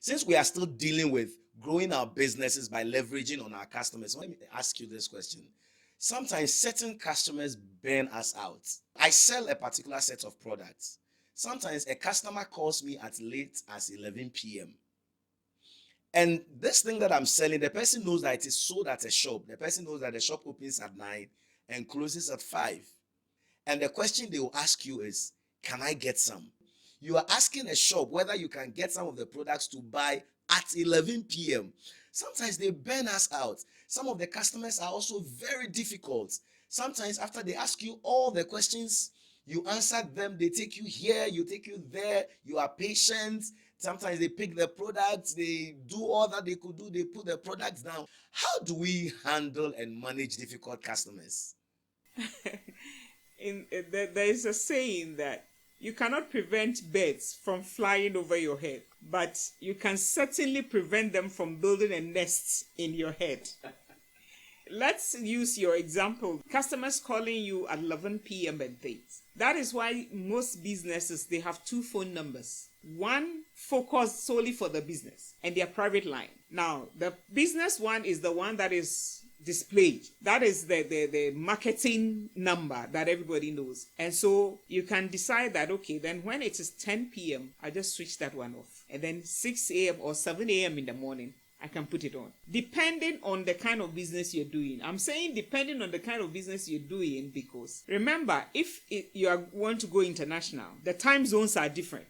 Since we are still dealing with growing our businesses by leveraging on our customers, let me ask you this question. Sometimes certain customers burn us out. I sell a particular set of products. Sometimes a customer calls me at late as 11 p.m. And this thing that I'm selling, the person knows that it is sold at a shop. The person knows that the shop opens at 9 and closes at 5. And the question they will ask you is, can I get some? You are asking a shop whether you can get some of the products to buy at 11 p.m. Sometimes they burn us out. Some of the customers are also very difficult. Sometimes after they ask you all the questions, you answer them, they take you here, you take you there, you are patient. Sometimes they pick the products, they do all that they could do, they put the products down. How do we handle and manage difficult customers? There is a saying that you cannot prevent birds from flying over your head, but you can certainly prevent them from building a nest in your head. Let's use your example. Customers calling you at 11 p.m. and things. That is why most businesses, they have 2 phone numbers. One focused solely for the business and their private line. Now, the business one is the one that is displayed. That is the marketing number that everybody knows. And so you can decide that, okay, then when it is 10 p.m., I just switch that one off. And then 6 a.m. or 7 a.m. in the morning, I can put it on. Depending on the kind of business you're doing. I'm saying depending on the kind of business you're doing because remember, if you want to go international, the time zones are different.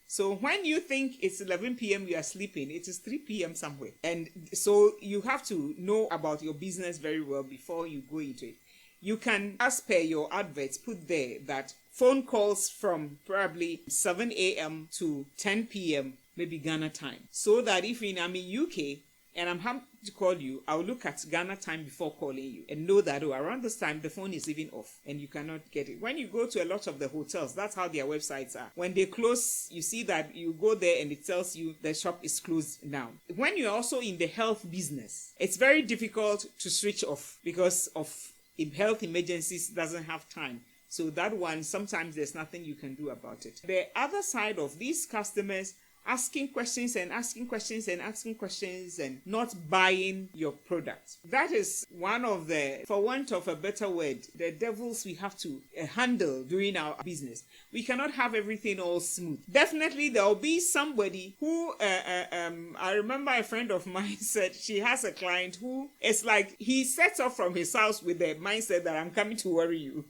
So when you think it's 11 p.m. you are sleeping, it is 3 p.m. somewhere. And so you have to know about your business very well before you go into it. You can, as per your adverts, put there that phone calls from probably 7 a.m. to 10 p.m. maybe Ghana time. So that if I'm in UK and I'm happy to call you, I'll look at Ghana time before calling you and know that around this time the phone is even off and you cannot get it. When you go to a lot of the hotels, that's how their websites are. When they close, you see that you go there and it tells you the shop is closed now. When you're also in the health business, it's very difficult to switch off because of health emergencies doesn't have time. So that one, sometimes there's nothing you can do about it. The other side of these customers asking questions and asking questions and asking questions and not buying your product. That is one of the, for want of a better word, the devils we have to handle during our business. We cannot have everything all smooth. Definitely there will be somebody who, I remember a friend of mine said she has a client who is like, he sets off from his house with the mindset that I'm coming to worry you.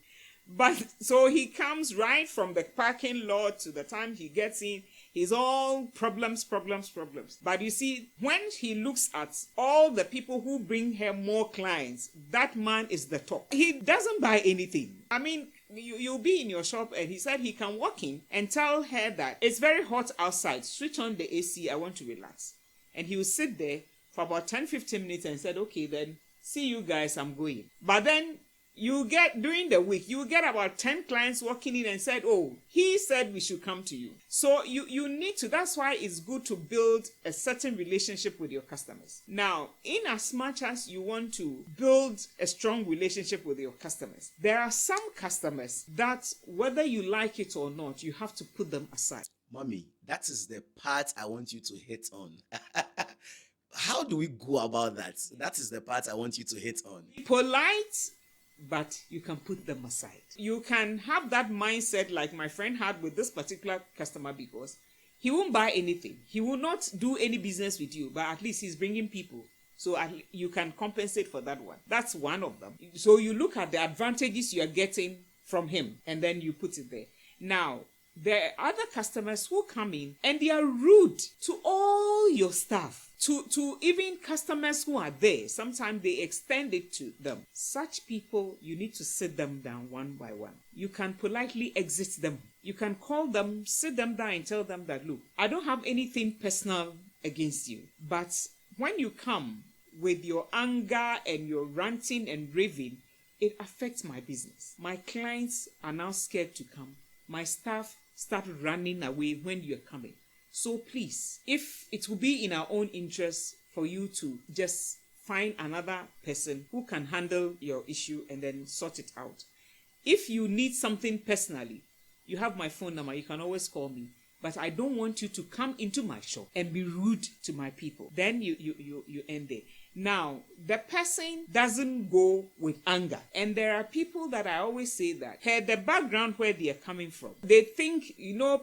But so he comes right from the parking lot to the time he gets in, he's all problems. But you see, when he looks at all the people who bring her more clients, that man is the top. He doesn't buy anything. I mean, you'll be in your shop and he said he can walk in and tell her that it's very hot outside. Switch on the AC, I want to relax. And he will sit there for about 10-15 minutes and said, okay, then see you guys, I'm going. But then you get, during the week, you get about 10 clients walking in and said, oh, he said we should come to you. So you need to, that's why it's good to build a certain relationship with your customers. Now, in as much as you want to build a strong relationship with your customers, there are some customers that whether you like it or not, you have to put them aside. Mommy, that is the part I want you to hit on. How do we go about that? That is the part I want you to hit on. Be polite, but you can put them aside. You can have that mindset like my friend had with this particular customer because he won't buy anything. He will not do any business with you, but at least he's bringing people. So you can compensate for that one. That's one of them. So you look at the advantages you are getting from him and then you put it there. Now, there are other customers who come in and they are rude to all your staff. To even customers who are there, sometimes they extend it to them. Such people, you need to sit them down one by one. You can politely exit them. You can call them, sit them down and tell them that, look, I don't have anything personal against you. But when you come with your anger and your ranting and raving, it affects my business. My clients are now scared to come. My staff start running away when you're coming. So please, if it will be in our own interest for you to just find another person who can handle your issue and then sort it out. If you need something personally, you have my phone number. You can always call me but I don't want you to come into my shop and be rude to my people. Then you end there. Now, the person doesn't go with anger. And there are people that I always say that, hey, the background where they are coming from. They think,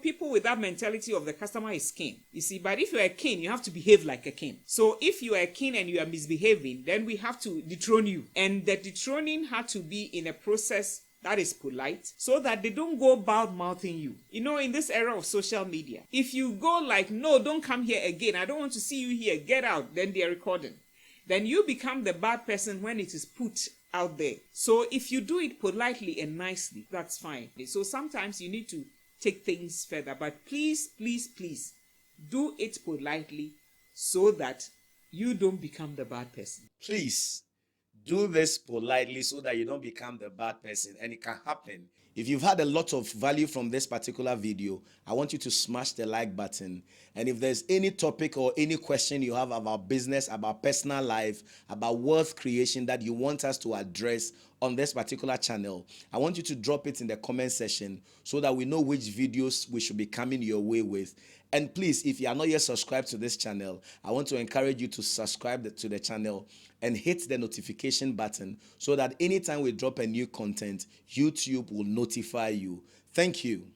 people with that mentality of the customer is king. You see, but if you're a king, you have to behave like a king. So if you are a king and you are misbehaving, then we have to dethrone you. And the dethroning had to be in a process that is polite, so that they don't go bad-mouthing you. In this era of social media, if you go like, no, don't come here again, I don't want to see you here, get out, then they are recording. Then you become the bad person when it is put out there. So if you do it politely and nicely, that's fine. So sometimes you need to take things further, but please, please, please do it politely so that you don't become the bad person. Please do this politely so that you don't become the bad person, and it can happen. If you've had a lot of value from this particular video, I want you to smash the like button. And if there's any topic or any question you have about business, about personal life, about wealth creation that you want us to address on this particular channel, I want you to drop it in the comment section so that we know which videos we should be coming your way with. And please, if you are not yet subscribed to this channel, I want to encourage you to subscribe to the channel and hit the notification button so that anytime we drop a new content, YouTube will notify you. Thank you.